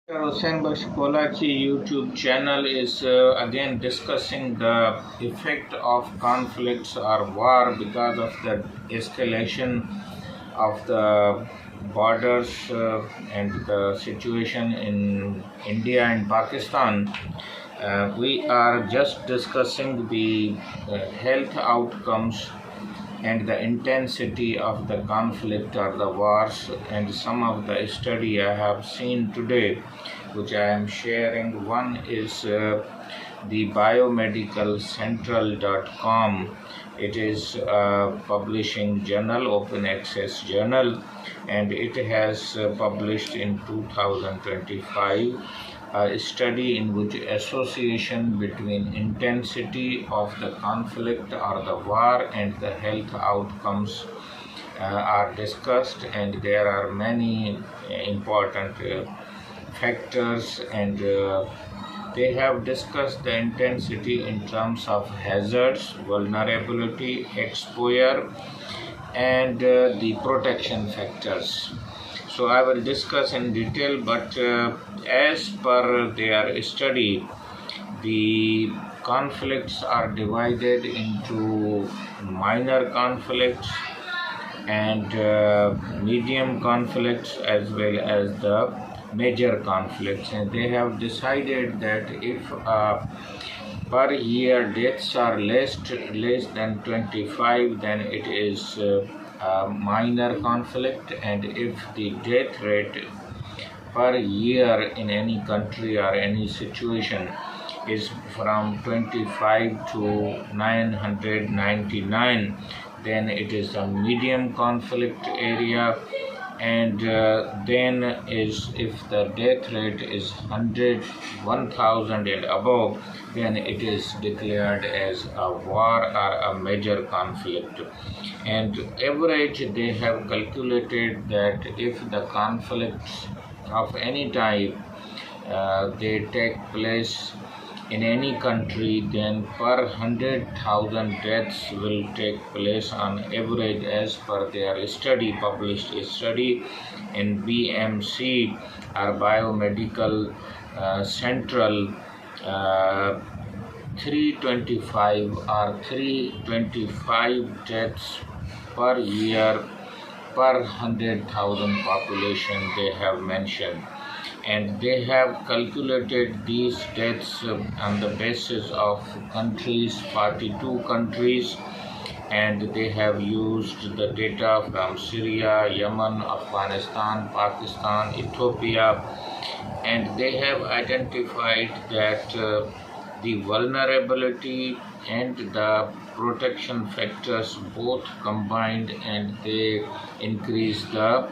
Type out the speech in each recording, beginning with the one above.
Hussain Bashkolachi YouTube channel is again discussing the effect of conflicts or war because of the escalation of the borders and the situation in India and Pakistan. We are just discussing the health outcomes and the intensity of the conflict or the wars, and some of the study I have seen today which I am sharing. One is the biomedicalcentral.com. It is a publishing journal, open access journal, and it has published in 2025 a study in which association between intensity of the conflict or the war and the health outcomes are discussed, and there are many important factors, and they have discussed the intensity in terms of hazards, vulnerability, exposure, and the protection factors. So I will discuss in detail, but as per their study, the conflicts are divided into minor conflicts and medium conflicts as well as the major conflicts, and they have decided that if per year deaths are less than 25, then it is a minor conflict, and if the death rate per year in any country or any situation is from 25 to 999, then it is a medium conflict area, and then is if the death rate is 1000 and above, then it is declared as a war or a major conflict. And average, they have calculated that if the conflicts of any type they take place in any country, then per 100,000 deaths will take place on average, as per their study, published study in BMC or Biomedical Central. 325 or 325 deaths per year per 100,000 population they have mentioned, and they have calculated these deaths on the basis of countries, 42 countries, and they have used the data from Syria, Yemen, Afghanistan, Pakistan, Ethiopia, and they have identified that the vulnerability and the protection factors both combined, and they increase the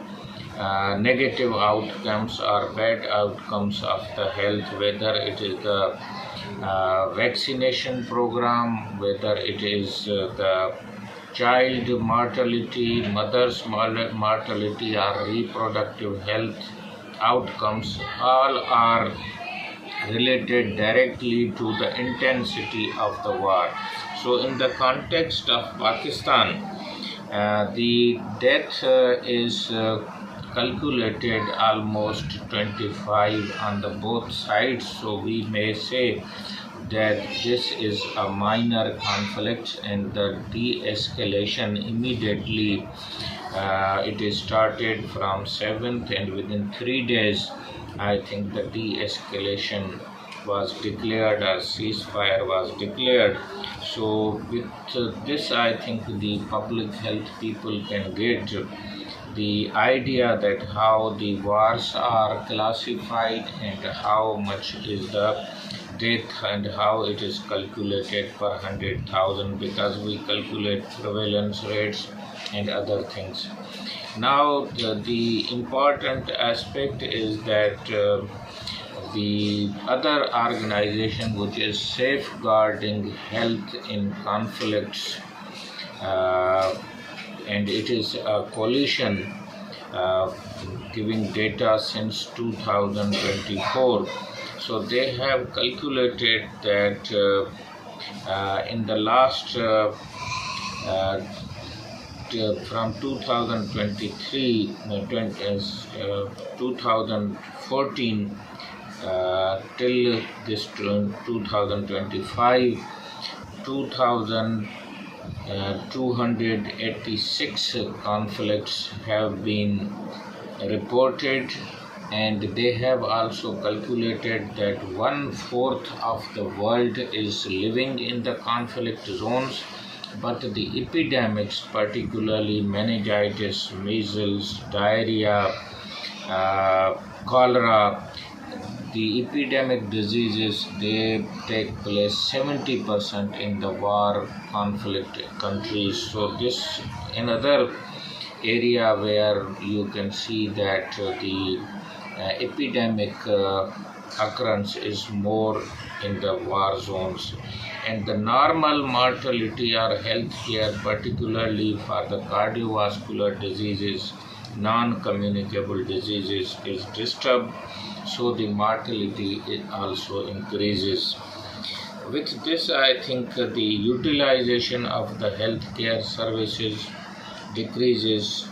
negative outcomes or bad outcomes of the health, whether it is the vaccination program, whether it is the child mortality, mother's mortality, or reproductive health outcomes, all are related directly to the intensity of the war. So in the context of Pakistan, the death is calculated almost 25 on the both sides, so we may say that this is a minor conflict, and the de-escalation immediately it is started from 7th, and within 3 days I think the de-escalation was declared, or ceasefire was declared. So with this, I think the public health people can get the idea that how the wars are classified and how much is the death and how it is calculated per 100,000, because we calculate prevalence rates and other things. Now the important aspect is that the other organization which is safeguarding health in conflicts, and it is a coalition giving data since 2024. So they have calculated that in the last from 2023 2014 till this 2025, 2,286 conflicts have been reported, and they have also calculated that 1/4 of the world is living in the conflict zones. But the epidemics, particularly meningitis, measles, diarrhea, cholera, the epidemic diseases, they take place 70% in the war conflict countries. So this another area where you can see that the epidemic occurrence is more in the war zones. And the normal mortality or health care, particularly for the cardiovascular diseases, non-communicable diseases, is disturbed, so the mortality also increases. With this, I think the utilization of the healthcare services decreases,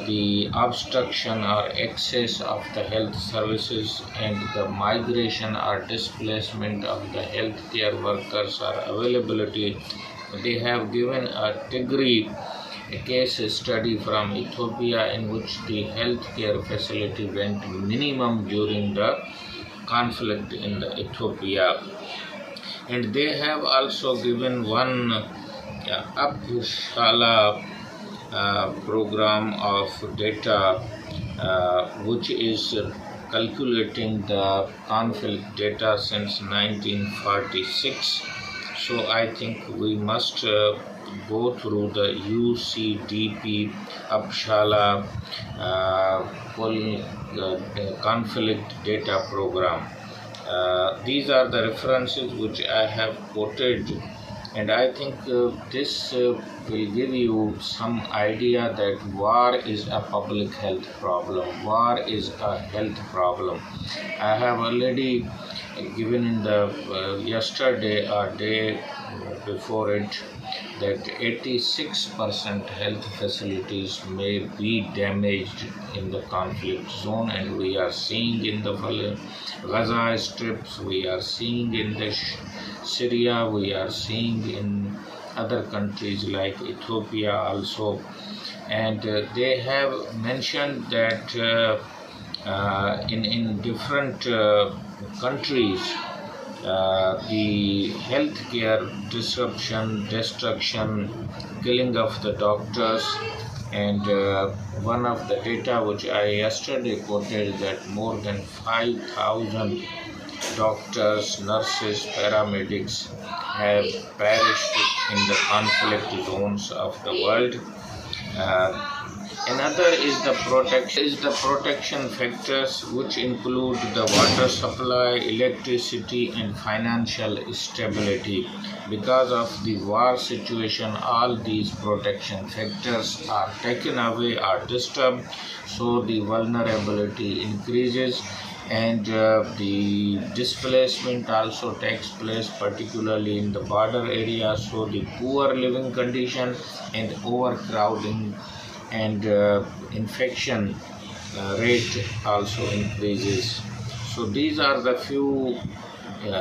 the obstruction or excess of the health services and the migration or displacement of the healthcare workers or availability. They have given a degree, a case study from Ethiopia in which the healthcare facility went minimum during the conflict in the Ethiopia. And they have also given one Upshala program of data which is calculating the conflict data since 1946. So I think we must go through the UCDP Upshala conflict data program. These are the references which I have quoted, and I think this will give you some idea that war is a public health problem. War is a health problem. I have already given in the yesterday or day before it that 86% health facilities may be damaged in the conflict zone, and we are seeing in the Gaza strips, we are seeing in the Syria, we are seeing in other countries like Ethiopia also. And they have mentioned that in different countries the healthcare disruption, destruction, killing of the doctors, and one of the data which I yesterday quoted that more than 5,000 doctors, nurses, paramedics have perished in the conflict zones of the world. Another is the protection factors, which include the water supply, electricity, and financial stability. Because of the war situation, all these protection factors are taken away or disturbed, so the vulnerability increases, and the displacement also takes place, particularly in the border areas. So the poor living condition and overcrowding and infection rate also increases. So these are the few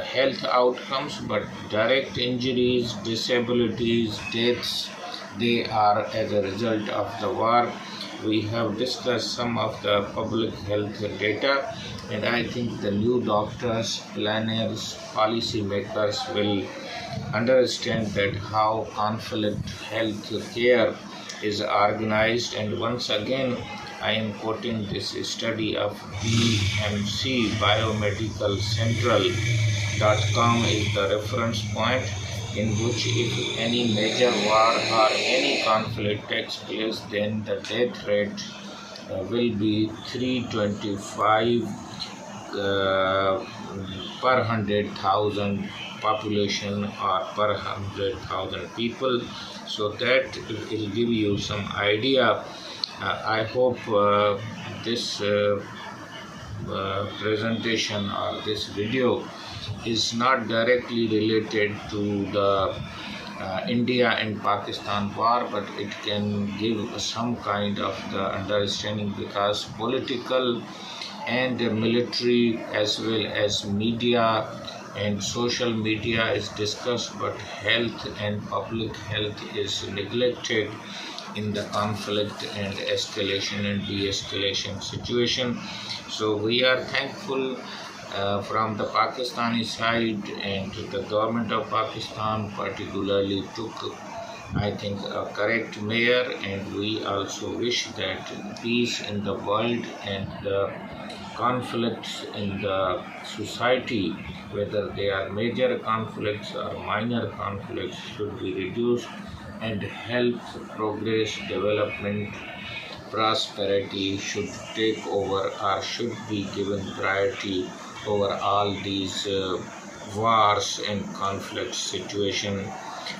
health outcomes, but direct injuries, disabilities, deaths, they are as a result of the war. We have discussed some of the public health data, and I think the new doctors, planners, policy makers will understand that how conflict health care is organized. And once again, I am quoting this study of BMC biomedicalcentral.com is the reference point, in which if any major war or any conflict takes place, then the death rate will be 325 per 100,000 population or per 100,000 people. So that will give you some idea. I hope this presentation or this video is not directly related to the India and Pakistan war, but it can give some kind of the understanding, because political and the military as well as media and social media is discussed, but health and public health is neglected in the conflict and escalation and de-escalation situation. So we are thankful from the Pakistani side, and the government of Pakistan particularly took, I think, a correct measure, and we also wish that peace in the world and the conflicts in the society, whether they are major conflicts or minor conflicts, should be reduced, and health, progress, development, prosperity should take over or should be given priority over all these wars and conflict situation.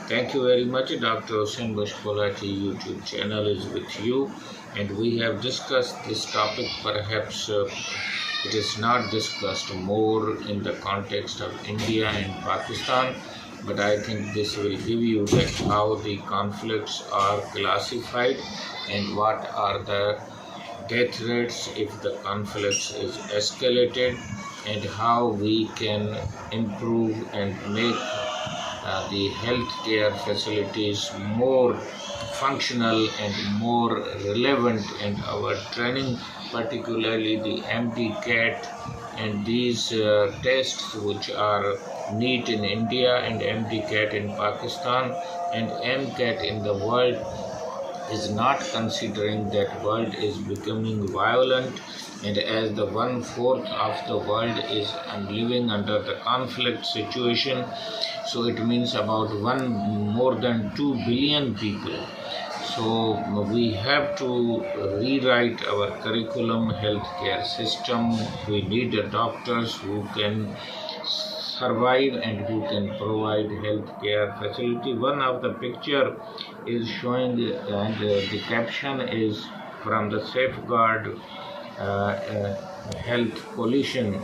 Thank you very much. Dr. Hussain Bashpolati YouTube channel is with you, and we have discussed this topic. Perhaps it is not discussed more in the context of India and Pakistan, but I think this will give you that how the conflicts are classified and what are the death rates if the conflicts is escalated, and how we can improve and make the healthcare facilities more functional and more relevant, and our training, particularly the MD-CAT and these tests which are NEET in India and MD-CAT in Pakistan and MCAT in the world, is not considering that world is becoming violent, and as the 1/4 of the world is living under the conflict situation, so it means about more than 2 billion people. So we have to rewrite our curriculum, healthcare system. We need doctors who can survive and who can provide healthcare facility. One of the picture is showing, and the caption is from the Safeguard Health Coalition,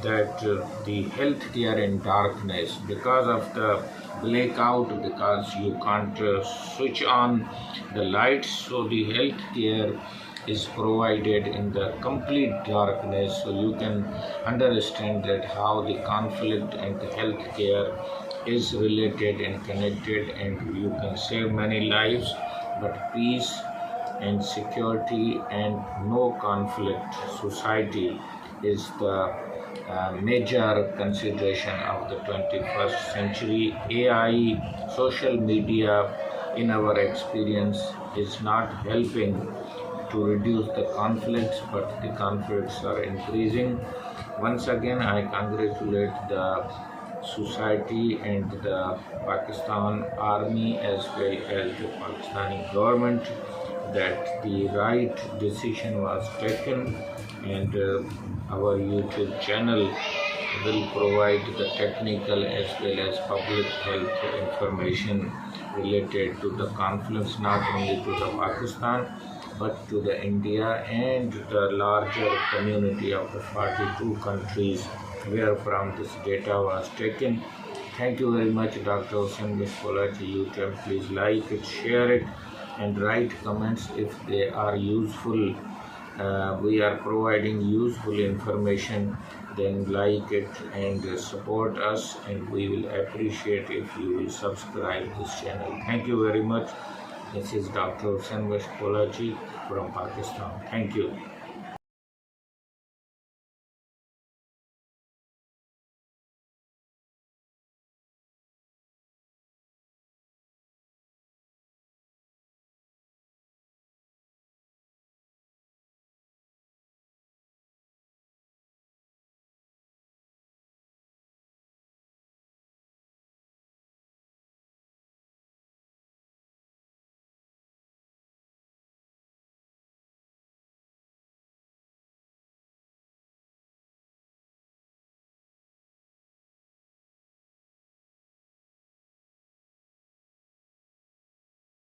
that the healthcare in darkness, because of the blackout, because you can't switch on the lights, so the healthcare is provided in the complete darkness. So you can understand that how the conflict and the healthcare is related and connected, and you can save many lives, but peace and security and no conflict society is the major consideration of the 21st century. AI, social media, in our experience, is not helping to reduce the conflicts, but the conflicts are increasing. Once again, I congratulate the society and the Pakistan Army as well as the Pakistani government that the right decision was taken, and our YouTube channel will provide the technical as well as public health information related to the conflicts, not only to the Pakistan but to the India and the larger community of the 42 countries where from this data was taken. Thank you very much, Dr. Hussain Bashpolati YouTube. Please like it, share it, and write comments if they are useful. We are providing useful information, then like it and support us, and we will appreciate if you will subscribe this channel. Thank you very much. This is Dr. Hussain Bashpolati from Pakistan. Thank you.